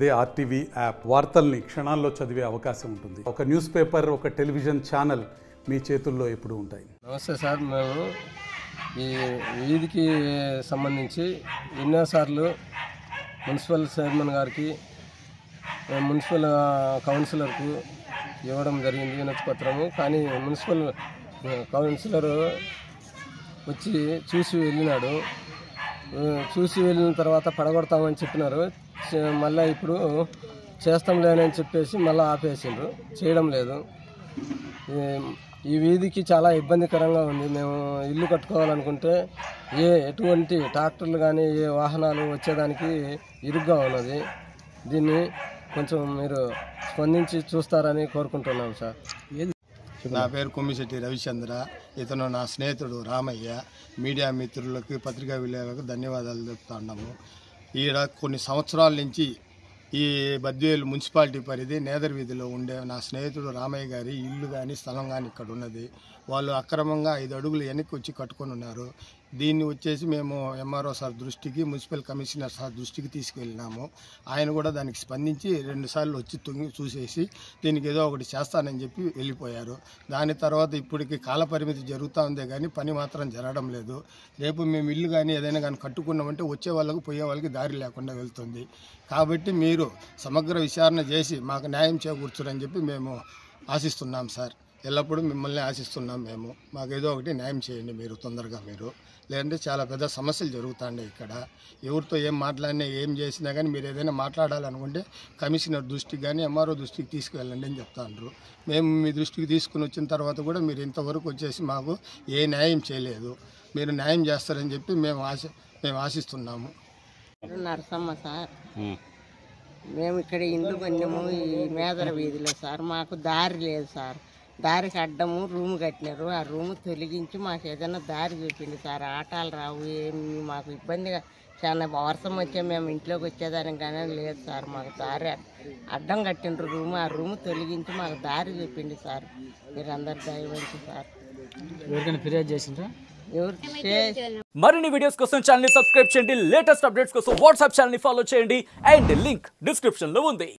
అదే RTV app వార్తల్ని క్షణాల్లో చదివే అవకాశం ఉంటుంది. ఒక న్యూస్ పేపర్, ఒక టెలివిజన్ ఛానల్ మీ చేతుల్లో ఎప్పుడూ ఉంటాయి. నమస్తే సార్, మేము ఈ వీధికి సంబంధించి ఎన్నోసార్లు మున్సిపల్ చైర్మన్ గారికి, మున్సిపల్ కౌన్సిలర్కు ఇవ్వడం జరిగింది వినతి పత్రము. కానీ మున్సిపల్ కౌన్సిలర్ వచ్చి చూసి వెళ్ళినాడు. చూసి వెళ్ళిన తర్వాత పడగొడతామని చెప్పినారు. మళ్ళీ ఇప్పుడు చేస్తాం లేనని చెప్పేసి మళ్ళీ ఆపేసిండ్రు, చేయడం లేదు. ఈ వీధికి చాలా ఇబ్బందికరంగా ఉంది. మేము ఇల్లు కట్టుకోవాలనుకుంటే ఎటువంటి ట్రాక్టర్లు కానీ ఏ వాహనాలు వచ్చేదానికి ఇరుగ్గా ఉన్నది. దీన్ని కొంచెం మీరు స్పందించి చూస్తారని కోరుకుంటున్నాం సార్. నా పేరు కొమ్మిశెట్టి రవిచంద్ర. ఇతను నా స్నేహితుడు రామయ్య. మీడియా మిత్రులకు, పత్రికా విలేకరులకు ధన్యవాదాలు చెప్తున్నాము. ఈడ కొన్ని సంవత్సరాల నుంచి ఈ బద్వేలు మున్సిపాలిటీ పరిధి నేదర్ వీధిలో ఉండే నా స్నేహితుడు రామయ్య గారి ఇల్లు కానీ స్థలం కానీ ఇక్కడ ఉన్నది. వాళ్ళు అక్రమంగా 5 అడుగులు వెనక్కి వచ్చి కట్టుకొని ఉన్నారు. దీన్ని వచ్చేసి మేము ఎంఆర్ఓ సార్ దృష్టికి, మున్సిపల్ కమిషనర్ సార్ దృష్టికి తీసుకెళ్ళినాము. ఆయన కూడా దానికి స్పందించి 2 సార్లు వచ్చి తొంగి చూసేసి దీనికి ఏదో ఒకటి చేస్తానని చెప్పి వెళ్ళిపోయారు. దాని తర్వాత ఇప్పటికి కాలపరిమితి జరుగుతూ ఉందే కానీ పని మాత్రం జరగడం లేదు. రేపు మేము ఇల్లు కానీ ఏదైనా కానీ కట్టుకున్నామంటే వచ్చే వాళ్ళకు పోయే వాళ్ళకి దారి లేకుండా వెళ్తుంది. కాబట్టి మీరు సమగ్ర విచారణ చేసి మాకు న్యాయం చేకూర్చురని చెప్పి మేము ఆశిస్తున్నాం సార్. ఎల్లప్పుడూ మిమ్మల్ని ఆశిస్తున్నాం మేము. మాకు ఏదో ఒకటి న్యాయం చేయండి మీరు తొందరగా. మీరు లేదంటే చాలా పెద్ద సమస్యలు జరుగుతాయి ఇక్కడ. ఎవరితో ఏం మాట్లాడినా ఏం చేసినా కానీ మీరు ఏదైనా మాట్లాడాలనుకుంటే కమిషనర్ దృష్టికి కానీ ఎంఆర్ఓ దృష్టికి తీసుకువెళ్ళండి అని చెప్తాండ్రు. మేము మీ దృష్టికి తీసుకుని వచ్చిన తర్వాత కూడా మీరు ఇంతవరకు వచ్చేసి మాకు ఏ న్యాయం చేయలేదు. మీరు న్యాయం చేస్తారని చెప్పి మేము ఆశిస్తున్నాము. నరసమ్మ సార్, మేము ఇక్కడ ఇల్లు కొన్నాము ఈ మేదర వీధిలో సార్. మాకు దారి లేదు సార్. దారికి అడ్డము రూమ్ కట్టినారు. ఆ రూమ్ తొలగించి మాకు ఏదైనా దారి చూపిండి సార్. ఆటాలు రావు, ఏమి మాకు ఇబ్బందిగా, చాలా వర్షం వచ్చే మేము ఇంట్లోకి వచ్చేదానికి కానీ లేదు సార్. మాకు దారి అడ్డం కట్టిండ్రు రూమ్. ఆ రూమ్ తొలగించి మాకు దారి చూపిండి సార్. మీరు అందరు దయవంచి సార్. ఎవరికైనా ఫిర్యాదు చేసిండ్రా? మరిన్ని వీడియోస్ కోసం ఛానల్ ని సబ్స్క్రైబ్ చేయండి. లేటెస్ట్ అప్డేట్స్ కోసం వాట్సాప్ ఛానల్ ని ఫాలో చేయండి. అండ్ లింక్ డిస్క్రిప్షన్ లో ఉంది.